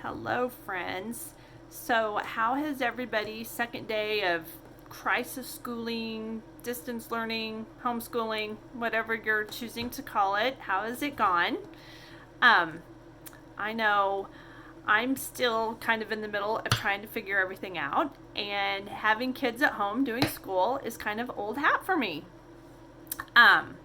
Hello, friends. So, how has everybody, second day of crisis schooling, distance learning, homeschooling, whatever you're choosing to call it, how has it gone? Um, I know I'm still kind of in the middle of trying to figure everything out, and having kids at home doing school is kind of old hat for me. Um,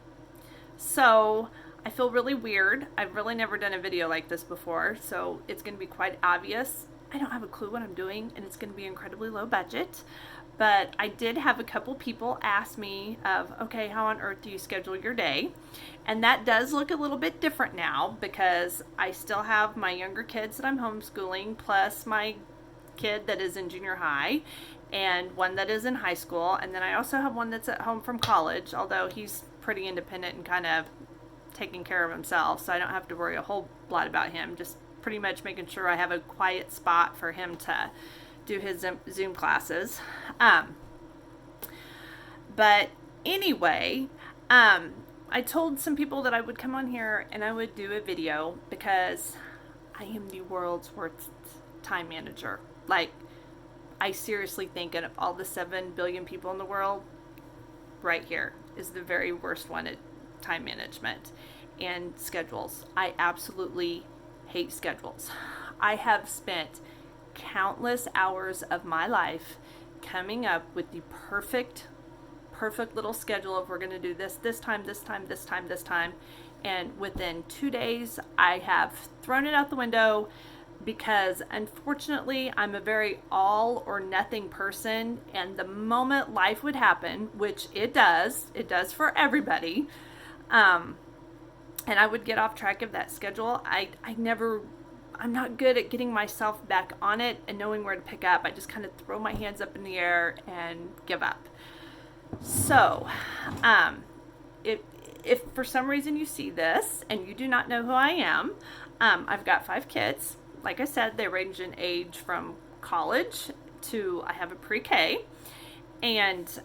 So I feel really weird. I've really never done a video like this before, so it's going to be quite obvious. I don't have a clue what I'm doing, and it's going to be incredibly low budget. But I did have a couple people ask me of, okay, how on earth do you schedule your day? And that does look a little bit different now because I still have my younger kids that I'm homeschooling, plus my kid that is in junior high and one that is in high school. And then I also have one that's at home from college, although he's pretty independent and kind of taking care of himself, so I don't have to worry a whole lot about him. Just pretty much making sure I have a quiet spot for him to do his Zoom classes. Um, but anyway, I told some people that I would come on here and I would do a video because I am the world's worst time manager. Like, I seriously think out of all the 7 billion people in the world, right here is the very worst one at time management and schedules. I absolutely hate schedules. I have spent countless hours of my life coming up with the perfect little schedule of we're going to do this time, this time, and within 2 days I have thrown it out the window because unfortunately I'm a very all or nothing person, and the moment life would happen, which it does for everybody, and I would get off track of that schedule, I'm not good at getting myself back on it and knowing where to pick up. I just kind of throw my hands up in the air and give up. So, if, if for some reason you see this and you do not know who I am, I've got 5 kids. Like I said, they range in age from college to I have a pre-K, and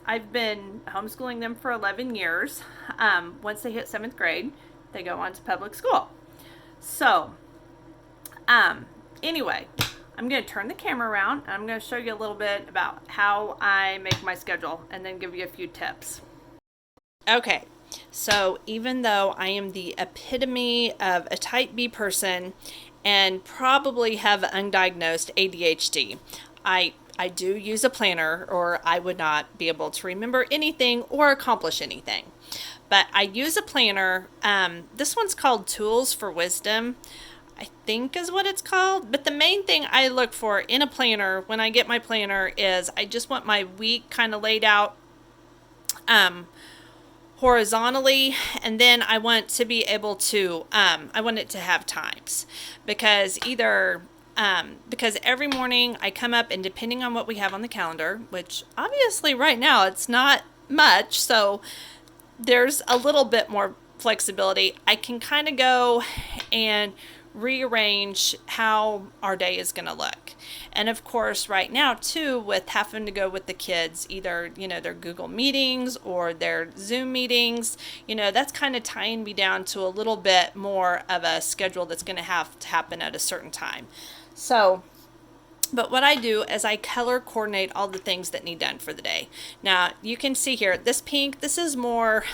I've been homeschooling them for 11 years. Once they hit 7th grade, they go on to public school. So, anyway, I'm going to turn the camera around and I'm going to show you a little bit about how I make my schedule and then give you a few tips. Okay, so even though I am the epitome of a type B person and probably have undiagnosed ADHD, I do use a planner or I would not be able to remember anything or accomplish anything. But I use a planner. This one's called Tools for Wisdom, I think is what it's called. But the main thing I look for in a planner when I get my planner is I just want my week kind of laid out horizontally, and then I want to be able to I want it to have times, because because every morning I come up and depending on what we have on the calendar, which obviously right now it's not much, so there's a little bit more flexibility, I can kind of go and rearrange how our day is going to look. And of course, right now too, with having to go with the kids, either, their Google meetings or their Zoom meetings, that's kind of tying me down to a little bit more of a schedule that's going to have to happen at a certain time. So, but what I do is I color coordinate all the things that need done for the day. Now, you can see here, this pink, this is more,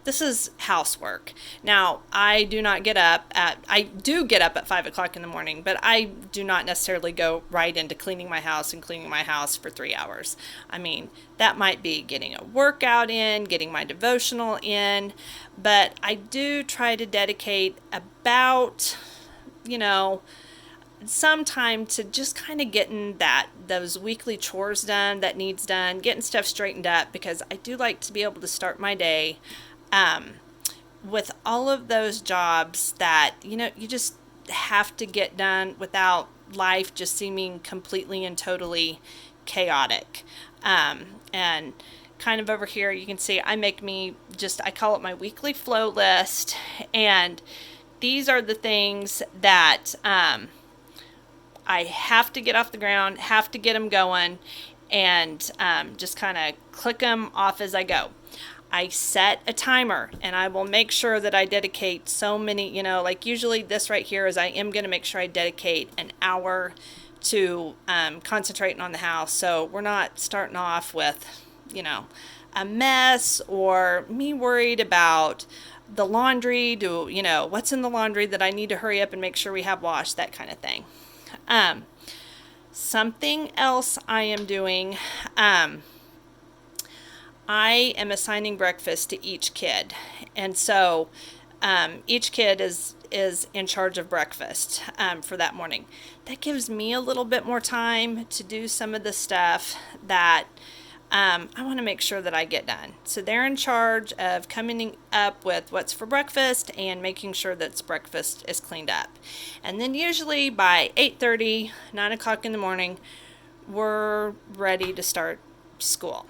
this is housework. Now, I do get up at 5 o'clock in the morning, but I do not necessarily go right into cleaning my house for 3 hours. I mean, that might be getting a workout in, getting my devotional in, but I do try to dedicate about, some time to just kind of getting those weekly chores done that needs done, getting stuff straightened up, because I do like to be able to start my day with all of those jobs that, you just have to get done without life just seeming completely and totally chaotic. And kind of over here, you can see I call it my weekly flow list. And these are the things that I have to get off the ground, have to get them going, and just kind of click them off as I go. I set a timer, and I will make sure that I dedicate so many, like usually this right here is I am going to make sure I dedicate an hour to concentrating on the house. So we're not starting off with, a mess or me worried about the laundry, what's in the laundry that I need to hurry up and make sure we have washed, that kind of thing. Something else I am doing, I am assigning breakfast to each kid. And so each kid is in charge of breakfast for that morning. That gives me a little bit more time to do some of the stuff that I want to make sure that I get done. So they're in charge of coming up with what's for breakfast and making sure that breakfast is cleaned up. And then usually by 8:30, 9 o'clock in the morning, we're ready to start school.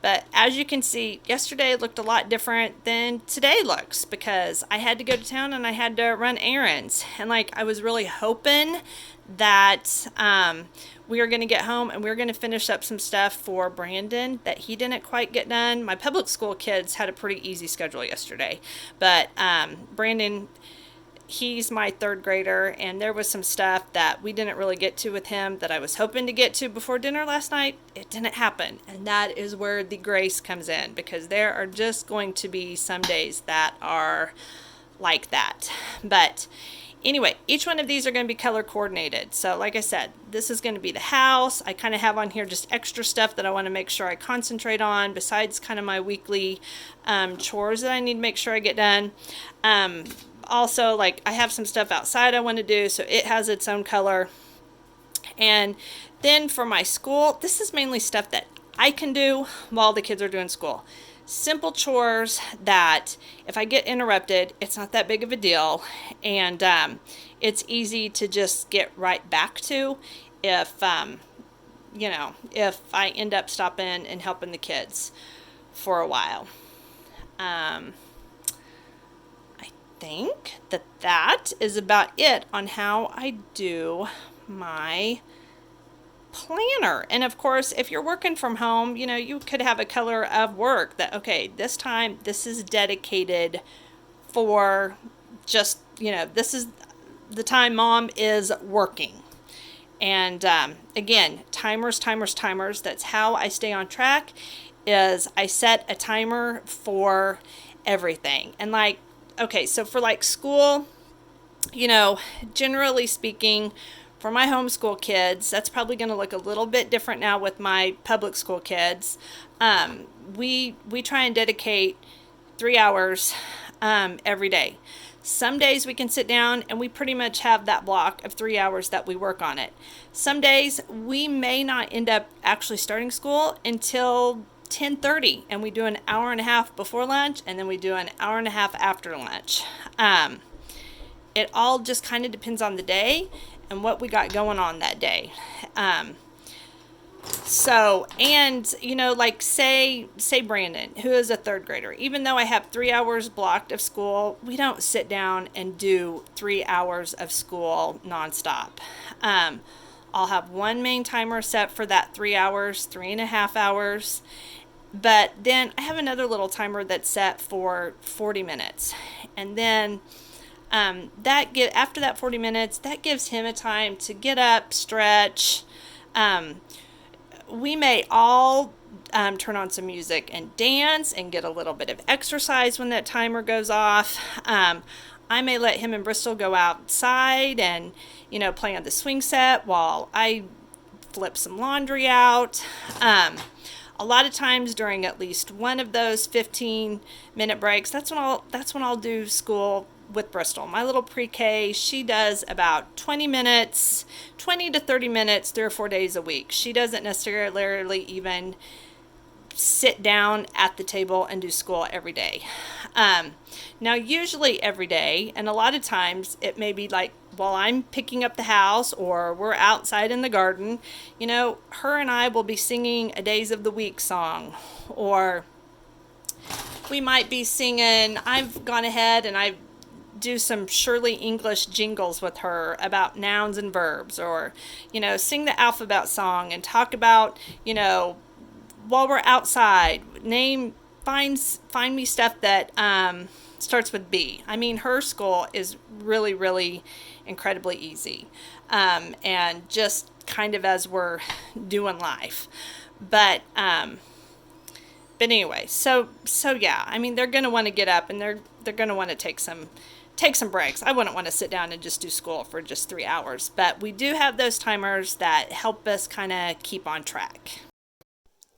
But as you can see, yesterday looked a lot different than today looks because I had to go to town and I had to run errands. And I was really hoping that we were going to get home and we were going to finish up some stuff for Brandon that he didn't quite get done. My public school kids had a pretty easy schedule yesterday. But Brandon, he's my third grader, and there was some stuff that we didn't really get to with him that I was hoping to get to before dinner last night. It didn't happen, and that is where the grace comes in, because there are just going to be some days that are like that. But anyway, each one of these are going to be color coordinated. So like I said, this is going to be the house. I kind of have on here just extra stuff that I want to make sure I concentrate on besides kind of my weekly chores that I need to make sure I get done. Also, I have some stuff outside I want to do, so it has its own color. And then for my school, this is mainly stuff that I can do while the kids are doing school. Simple chores that if I get interrupted, it's not that big of a deal. And it's easy to just get right back to if, if I end up stopping and helping the kids for a while. Think that is about it on how I do my planner. And of course, if you're working from home, you could have a color of work that, okay, this time this is dedicated for just, this is the time mom is working. And again, timers. That's how I stay on track, is I set a timer for everything. And okay, so for school, generally speaking, for my homeschool kids, that's probably going to look a little bit different now with my public school kids. We try and dedicate 3 hours every day. Some days we can sit down and we pretty much have that block of 3 hours that we work on it. Some days we may not end up actually starting school until 10:30, and we do an hour and a half before lunch, and then we do an hour and a half after lunch. It all just kind of depends on the day and what we got going on that day. So, and say Brandon, who is a third grader, even though I have 3 hours blocked of school, we don't sit down and do 3 hours of school nonstop. I'll have one main timer set for that 3 hours, 3.5 hours. But then I have another little timer that's set for 40 minutes. And then after that 40 minutes, that gives him a time to get up, stretch. We may all turn on some music and dance and get a little bit of exercise when that timer goes off. I may let him and Bristol go outside and, play on the swing set while I flip some laundry out. A lot of times during at least one of those 15-minute breaks, that's when I'll do school with Bristol. My little pre-K, she does about 20 to 30 minutes, 3 or 4 days a week. She doesn't necessarily even sit down at the table and do school every day. Now, usually every day, and a lot of times it may be while I'm picking up the house or we're outside in the garden, her and I will be singing a Days of the Week song, or we might be singing, I've gone ahead and I do some Shirley English jingles with her about nouns and verbs, or, sing the alphabet song and talk about, while we're outside, name find me stuff that starts with B. I mean, her school is really, really incredibly easy, and just kind of as we're doing life. But anyway, so yeah, I mean, they're gonna want to get up and they're gonna want to take some breaks. I wouldn't want to sit down and just do school for just 3 hours, but we do have those timers that help us kind of keep on track.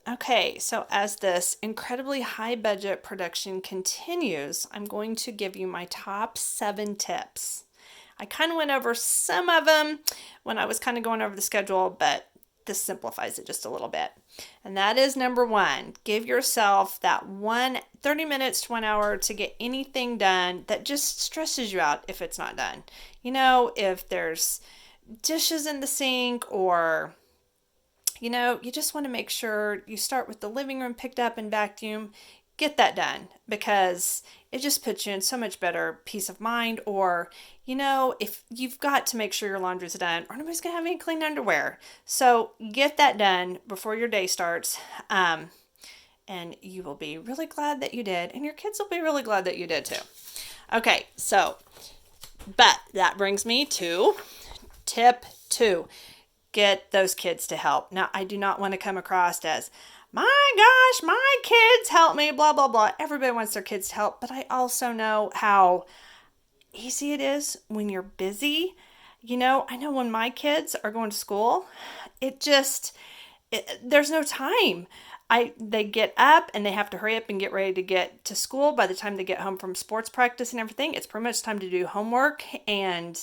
Okay, so as this incredibly high budget production continues, I'm going to give you my top 7 tips. I kind of went over some of them when I was kind of going over the schedule, but this simplifies it just a little bit. And that is number 1, give yourself that 30 minutes to 1 hour to get anything done that just stresses you out if it's not done. You know, if there's dishes in the sink, or you just want to make sure you start with the living room picked up and vacuum, get that done, because it just puts you in so much better peace of mind. Or, if you've got to make sure your laundry's done, or nobody's going to have any clean underwear. So get that done before your day starts. And you will be really glad that you did. And your kids will be really glad that you did too. Okay, but that brings me to tip 2. Get those kids to help. Now, I do not want to come across as, my gosh, my kids help me, blah, blah, blah. Everybody wants their kids to help, but I also know how easy it is when you're busy. I know when my kids are going to school, there's no time. They get up and they have to hurry up and get ready to get to school. By the time they get home from sports practice and everything, it's pretty much time to do homework and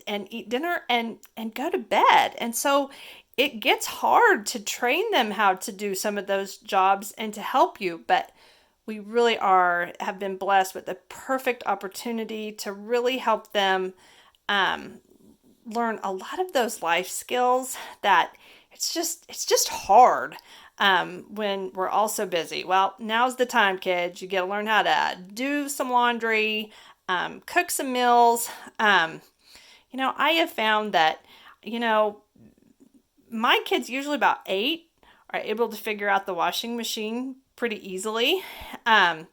eat dinner and go to bed. And so it gets hard to train them how to do some of those jobs and to help you. But we really have been blessed with the perfect opportunity to really help them learn a lot of those life skills that it's just hard when we're all so busy. Well, now's the time, kids. You get to learn how to do some laundry, cook some meals. I have found that, my kids, usually about 8, are able to figure out the washing machine pretty easily. And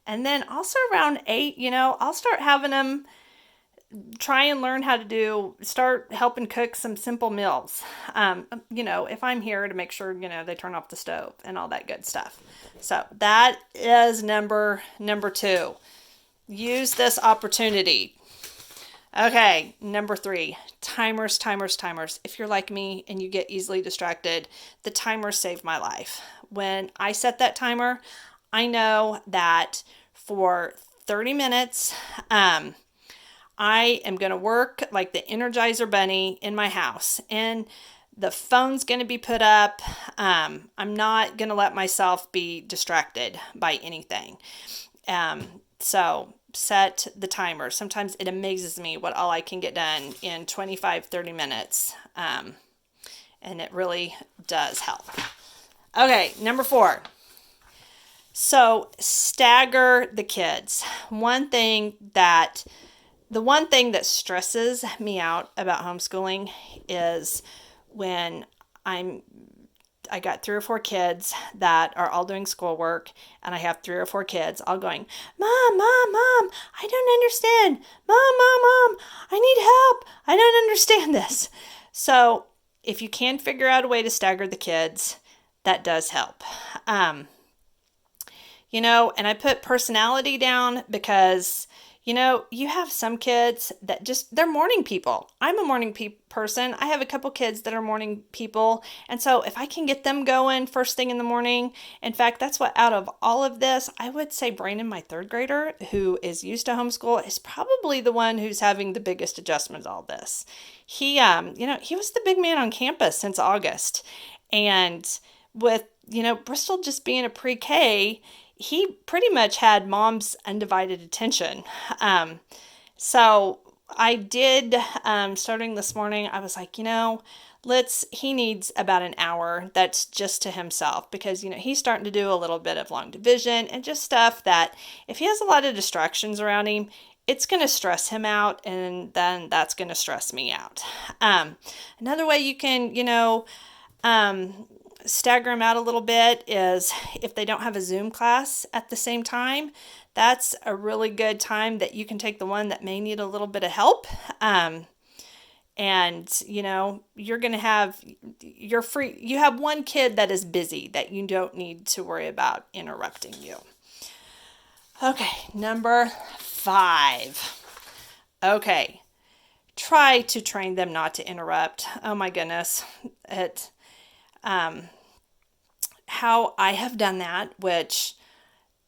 then also around 8, I'll start having them try and learn how to start helping cook some simple meals. If I'm here, to make sure, they turn off the stove and all that good stuff. So that is number 2. Use this opportunity. Okay, number 3, timers. If you're like me and you get easily distracted, the timer saved my life. When I set that timer, I know that for 30 minutes, I am going to work like the Energizer Bunny in my house. And the phone's going to be put up. I'm not going to let myself be distracted by anything. So set the timer. Sometimes it amazes me what all I can get done in 25-30 minutes. And it really does help. Okay, number 4. So stagger the kids. The one thing that stresses me out about homeschooling is when I got 3 or 4 kids that are all doing schoolwork, and I have 3 or 4 kids all going, Mom, I don't understand. Mom, I need help. I don't understand this. So if you can figure out a way to stagger the kids, that does help. And I put personality down because you have some kids that they're morning people. I'm a morning person. I have a couple kids that are morning people. And so if I can get them going first thing in the morning, in fact, that's what, out of all of this, I would say Brandon, my 3rd grader, who is used to homeschool, is probably the one who's having the biggest adjustment to all this. He was the big man on campus since August. And with, Bristol just being a pre-K, he pretty much had Mom's undivided attention. So I did, starting this morning, I was like, he needs about an hour that's just to himself, because, he's starting to do a little bit of long division and just stuff that if he has a lot of distractions around him, it's going to stress him out, and then that's going to stress me out. Another way you can, stagger them out a little bit is if they don't have a Zoom class at the same time, that's a really good time that you can take the one that may need a little bit of help. And you're going to have, you're free. You have one kid that is busy that you don't need to worry about interrupting you. Okay, number 5. Okay, try to train them not to interrupt. Oh my goodness. How I have done that, which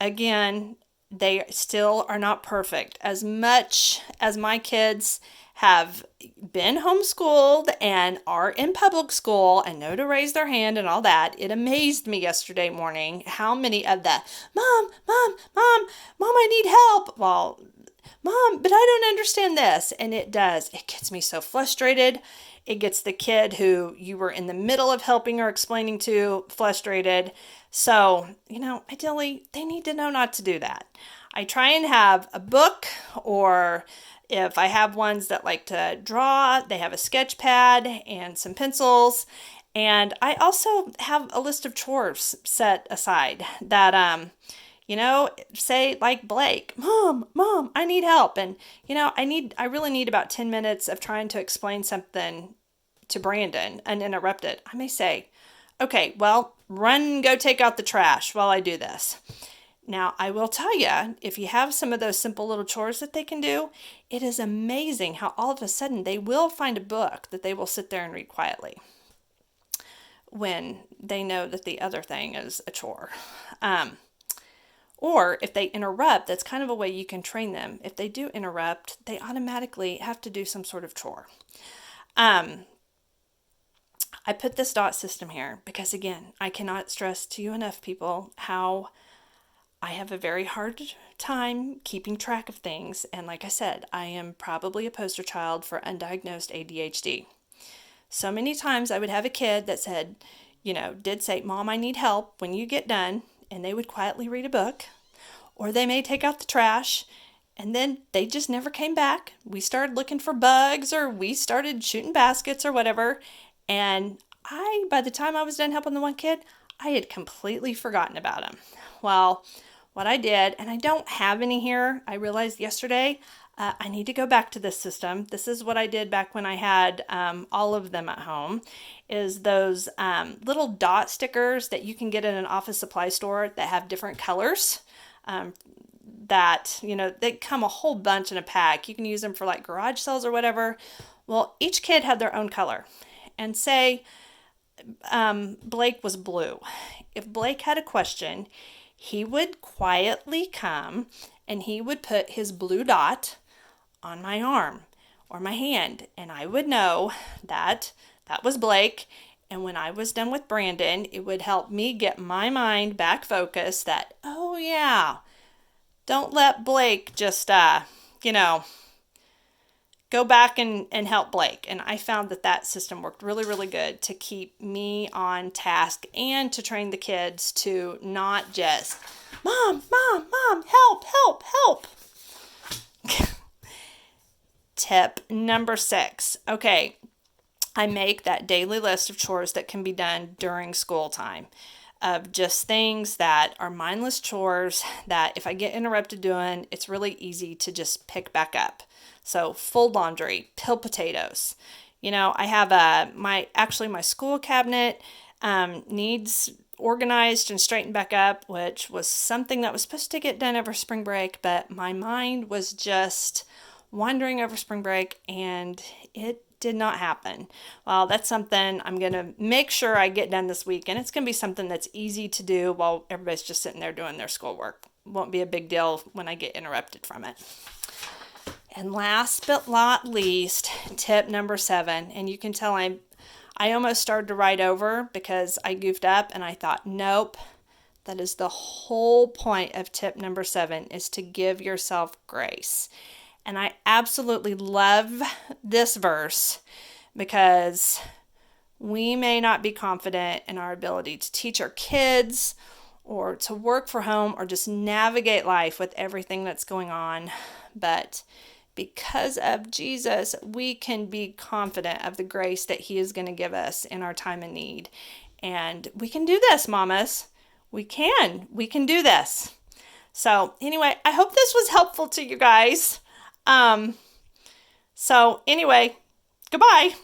again, they still are not perfect. As much as my kids have been homeschooled and are in public school and know to raise their hand and all that, it amazed me yesterday morning how many of the mom, I need help. Well, Mom, but I don't understand this. And it does. It gets me so frustrated. It gets the kid who you were in the middle of helping or explaining to frustrated. So, ideally, they need to know not to do that. I try and have a book, or if I have ones that like to draw, they have a sketch pad and some pencils. And I also have a list of chores set aside that, say like Blake, Mom, I need help. And, I really need about 10 minutes of trying to explain something to Brandon uninterrupted. I may say, okay, well, run, go take out the trash while I do this. Now, I will tell you, if you have some of those simple little chores that they can do, it is amazing how all of a sudden they will find a book that they will sit there and read quietly when they know that the other thing is a chore. Or if they interrupt, that's kind of a way you can train them. If they do interrupt, they automatically have to do some sort of chore. I put this dot system here because, again, I cannot stress to you enough, people, how I have a very hard time keeping track of things. And like I said, I am probably a poster child for undiagnosed ADHD. So many times I would have a kid that said, did say, Mom, I need help when you get done. And they would quietly read a book, or they may take out the trash, and then they just never came back. We started looking for bugs, or we started shooting baskets or whatever. And by the time I was done helping the one kid, I had completely forgotten about him. Well, what I did, and I don't have any here, I realized yesterday, I need to go back to this system. This is what I did back when I had all of them at home, is those little dot stickers that you can get in an office supply store that have different colors. They come a whole bunch in a pack. You can use them for like garage sales or whatever. Well, each kid had their own color. And say Blake was blue. If Blake had a question, he would quietly come and he would put his blue dot on my arm or my hand, and I would know that was Blake. And when I was done with Brandon, it would help me get my mind back focused that, oh yeah, don't let Blake just go back and help Blake. And I found that system worked really, really good to keep me on task and to train the kids to not just, Mom, help. Tip number 6. Okay, I make that daily list of chores that can be done during school time, of just things that are mindless chores that if I get interrupted doing, it's really easy to just pick back up. So fold laundry, peel potatoes. I have my school cabinet needs organized and straightened back up, which was something that was supposed to get done over spring break, but my mind was just wandering over spring break and it did not happen. Well, that's something I'm going to make sure I get done this week, and it's going to be something that's easy to do while everybody's just sitting there doing their schoolwork. Won't be a big deal when I get interrupted from it. And last but not least, tip number 7, and you can tell I almost started to write over because I goofed up and I thought, nope, that is the whole point of tip number 7, is to give yourself grace. And I absolutely love this verse because we may not be confident in our ability to teach our kids or to work for home or just navigate life with everything that's going on. But because of Jesus, we can be confident of the grace that he is going to give us in our time of need. And we can do this, mamas. We can do this. So anyway, I hope this was helpful to you guys. So anyway, goodbye.